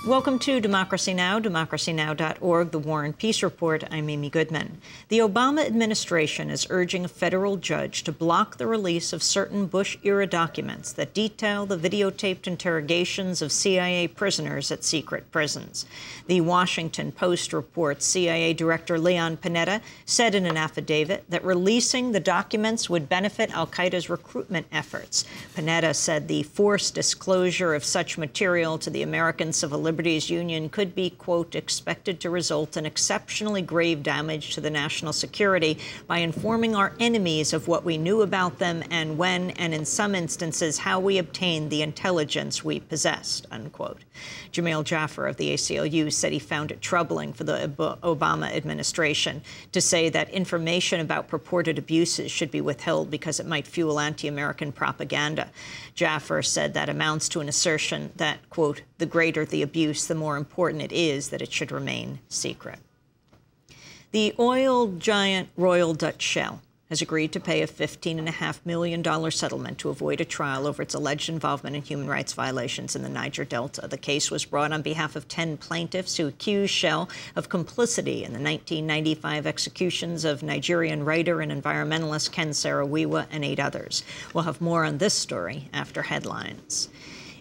Welcome to Democracy Now!, democracynow.org, The War and Peace Report. I'm Amy Goodman. The Obama administration is urging a federal judge to block the release of certain Bush-era documents that detail the videotaped interrogations of CIA prisoners at secret prisons. The Washington Post reports CIA Director Leon Panetta said in an affidavit that releasing the documents would benefit al-Qaeda's recruitment efforts. Panetta said the forced disclosure of such material to the American Civil Liberties Union could be, quote, expected to result in exceptionally grave damage to the national security by informing our enemies of what we knew about them and when, and in some instances, how we obtained the intelligence we possessed, unquote. Jamil Jaffer of the ACLU said he found it troubling for the Obama administration to say that information about purported abuses should be withheld because it might fuel anti-American propaganda. Jaffer said that amounts to an assertion that, quote, the greater the abuse, the more important it is that it should remain secret. The oil giant Royal Dutch Shell has agreed to pay a $15.5 million settlement to avoid a trial over its alleged involvement in human rights violations in the Niger Delta. The case was brought on behalf of 10 plaintiffs who accused Shell of complicity in the 1995 executions of Nigerian writer and environmentalist Ken Saro-Wiwa and 8 others. We'll have more on this story after headlines.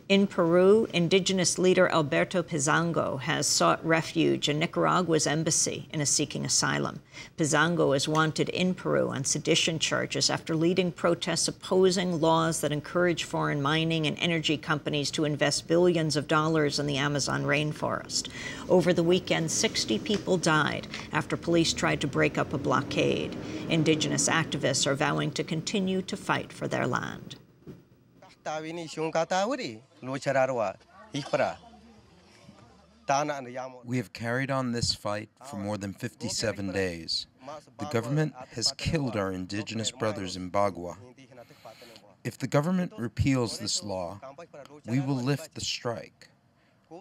In Peru, indigenous leader Alberto Pizango has sought refuge in Nicaragua's embassy and is seeking asylum. Pizango is wanted in Peru on sedition charges after leading protests opposing laws that encourage foreign mining and energy companies to invest billions of dollars in the Amazon rainforest. Over the weekend, 60 people died after police tried to break up a blockade. Indigenous activists are vowing to continue to fight for their land. We have carried on this fight for more than 57 days. The government has killed our indigenous brothers in Bagua. If the government repeals this law, we will lift the strike.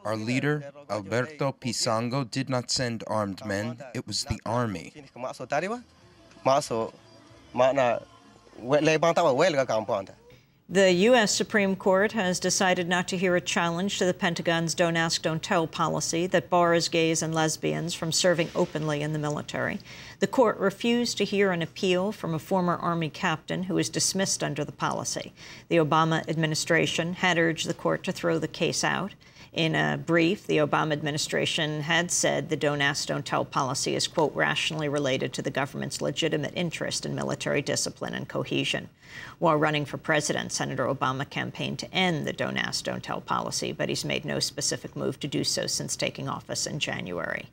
Our leader, Alberto Pizango, did not send armed men. It was the army. The U.S. Supreme Court has decided not to hear a challenge to the Pentagon's Don't Ask, Don't Tell policy that bars gays and lesbians from serving openly in the military. The court refused to hear an appeal from a former Army captain who was dismissed under the policy. The Obama administration had urged the court to throw the case out. In a brief, the Obama administration had said the Don't Ask, Don't Tell policy is, quote, rationally related to the government's legitimate interest in military discipline and cohesion. While running for president, Senator Obama campaigned to end the Don't Ask, Don't Tell policy, but he's made no specific move to do so since taking office in January.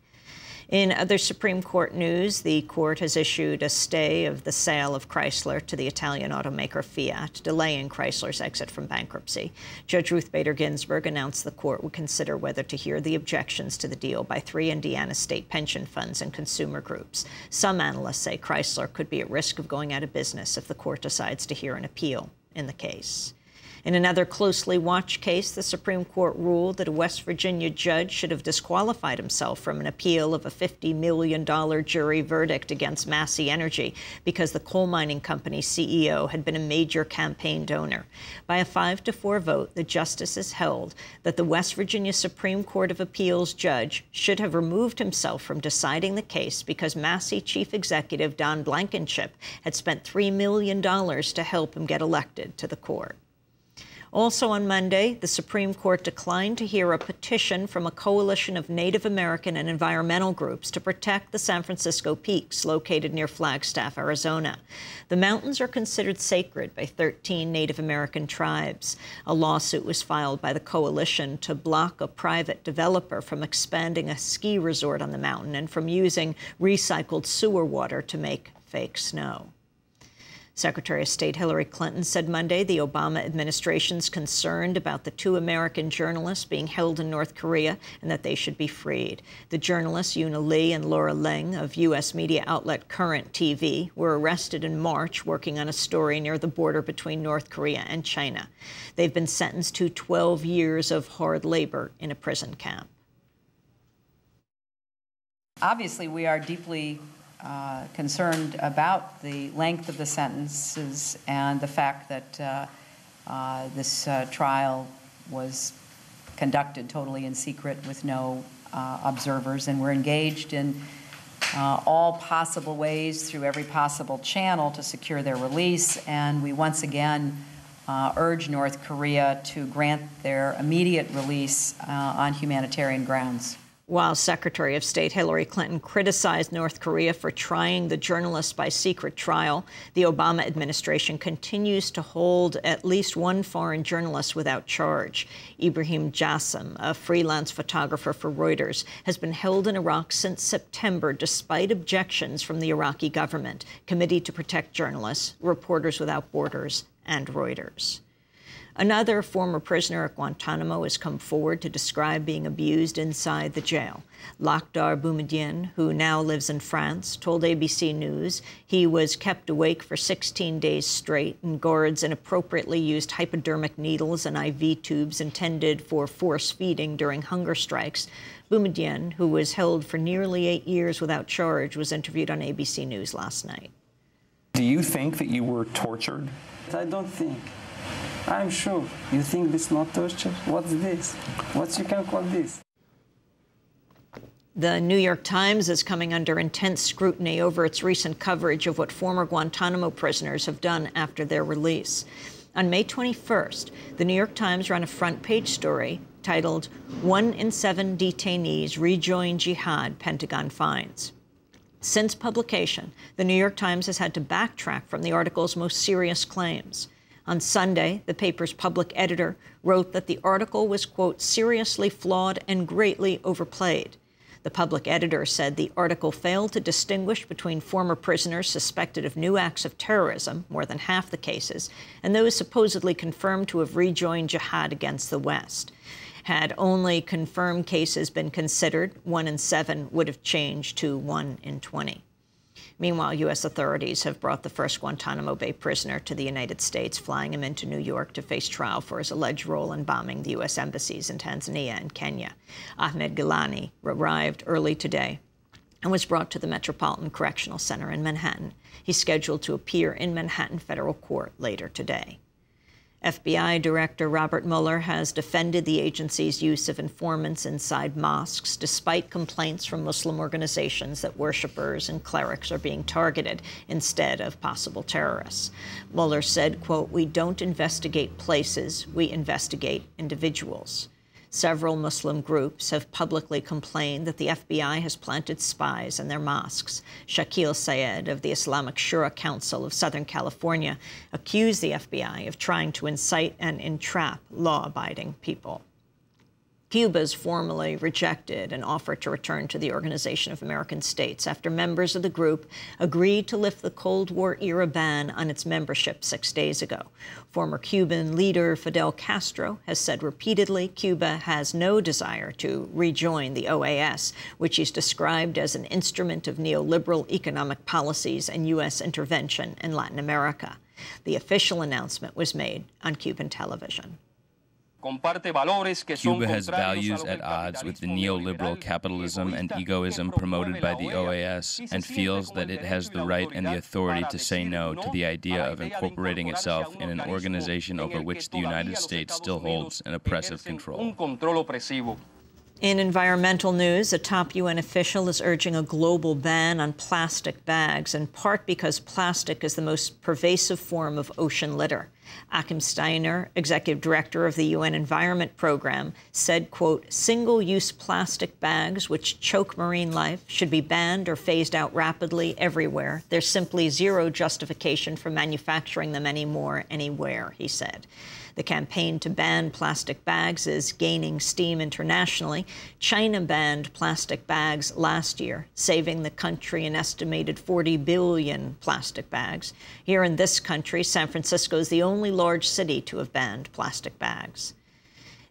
In other Supreme Court news, the court has issued a stay of the sale of Chrysler to the Italian automaker Fiat, delaying Chrysler's exit from bankruptcy. Judge Ruth Bader Ginsburg announced the court would consider whether to hear the objections to the deal by 3 Indiana state pension funds and consumer groups. Some analysts say Chrysler could be at risk of going out of business if the court decides to hear an appeal in the case. In another closely watched case, the Supreme Court ruled that a West Virginia judge should have disqualified himself from an appeal of a $50 million jury verdict against Massey Energy because the coal mining company's CEO had been a major campaign donor. By a 5-4 vote, the justices held that the West Virginia Supreme Court of Appeals judge should have removed himself from deciding the case because Massey chief executive Don Blankenship had spent $3 million to help him get elected to the court. Also on Monday, the Supreme Court declined to hear a petition from a coalition of Native American and environmental groups to protect the San Francisco Peaks, located near Flagstaff, Arizona. The mountains are considered sacred by 13 Native American tribes. A lawsuit was filed by the coalition to block a private developer from expanding a ski resort on the mountain and from using recycled sewer water to make fake snow. Secretary of State Hillary Clinton said Monday the Obama administration's concerned about the 2 American journalists being held in North Korea and that they should be freed. The journalists Yuna Lee and Laura Ling of U.S. media outlet Current TV were arrested in March working on a story near the border between North Korea and China. They've been sentenced to 12 years of hard labor in a prison camp. Obviously, we are deeply concerned about the length of the sentences and the fact that this trial was conducted totally in secret with no observers, and we're engaged in all possible ways through every possible channel to secure their release, and we once again urge North Korea to grant their immediate release on humanitarian grounds. While Secretary of State Hillary Clinton criticized North Korea for trying the journalists by secret trial, the Obama administration continues to hold at least one foreign journalist without charge. Ibrahim Jassim, a freelance photographer for Reuters, has been held in Iraq since September despite objections from the Iraqi government, Committee to Protect Journalists, Reporters Without Borders, and Reuters. Another former prisoner at Guantanamo has come forward to describe being abused inside the jail. Lakhdar Boumediene, who now lives in France, told ABC News he was kept awake for 16 days straight, and guards inappropriately used hypodermic needles and IV tubes intended for force feeding during hunger strikes. Boumediene, who was held for nearly 8 years without charge, was interviewed on ABC News last night. Do you think that you were tortured? I don't think. I'm sure. You think this is not torture? What's this? What you can call this? The New York Times is coming under intense scrutiny over its recent coverage of what former Guantanamo prisoners have done after their release. On May 21st, the New York Times ran a front-page story titled, "1 in 7 detainees rejoin jihad, Pentagon finds." Since publication, the New York Times has had to backtrack from the article's most serious claims. On Sunday, the paper's public editor wrote that the article was, quote, seriously flawed and greatly overplayed. The public editor said the article failed to distinguish between former prisoners suspected of new acts of terrorism, more than half the cases, and those supposedly confirmed to have rejoined jihad against the West. Had only confirmed cases been considered, 1 in 7 would have changed to 1 in 20. Meanwhile, U.S. authorities have brought the first Guantanamo Bay prisoner to the United States, flying him into New York to face trial for his alleged role in bombing the U.S. embassies in Tanzania and Kenya. Ahmed Gilani arrived early today and was brought to the Metropolitan Correctional Center in Manhattan. He's scheduled to appear in Manhattan federal court later today. FBI Director Robert Mueller has defended the agency's use of informants inside mosques, despite complaints from Muslim organizations that worshipers and clerics are being targeted instead of possible terrorists. Mueller said, quote, "We don't investigate places, we investigate individuals." Several Muslim groups have publicly complained that the FBI has planted spies in their mosques. Shakil Sayed of the Islamic Shura Council of Southern California accused the FBI of trying to incite and entrap law-abiding people. Cuba's formally rejected an offer to return to the Organization of American States after members of the group agreed to lift the Cold War-era ban on its membership 6 days ago. Former Cuban leader Fidel Castro has said repeatedly Cuba has no desire to rejoin the OAS, which he's described as an instrument of neoliberal economic policies and U.S. intervention in Latin America. The official announcement was made on Cuban television. Cuba has values at odds with the neoliberal capitalism and egoism promoted by the OAS and feels that it has the right and the authority to say no to the idea of incorporating itself in an organization over which the United States still holds an oppressive control. In environmental news, a top UN official is urging a global ban on plastic bags, in part because plastic is the most pervasive form of ocean litter. Achim Steiner, executive director of the UN Environment Program, said, quote, "Single-use plastic bags which choke marine life should be banned or phased out rapidly everywhere. There's simply zero justification for manufacturing them anymore, anywhere," he said. The campaign to ban plastic bags is gaining steam internationally. China banned plastic bags last year, saving the country an estimated 40 billion plastic bags. Here in this country, San Francisco is the only large city to have banned plastic bags.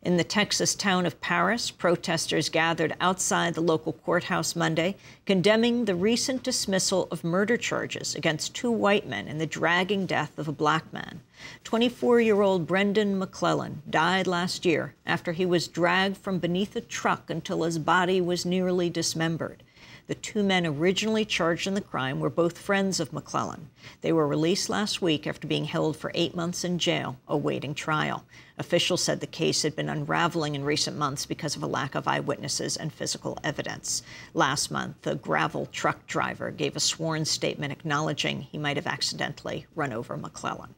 In the Texas town of Paris, protesters gathered outside the local courthouse Monday, condemning the recent dismissal of murder charges against 2 white men in the dragging death of a black man. 24-year-old Brendan McClellan died last year after he was dragged from beneath a truck until his body was nearly dismembered. The two men originally charged in the crime were both friends of McClellan. They were released last week after being held for 8 months in jail, awaiting trial. Officials said the case had been unraveling in recent months because of a lack of eyewitnesses and physical evidence. Last month, a gravel truck driver gave a sworn statement acknowledging he might have accidentally run over McClellan.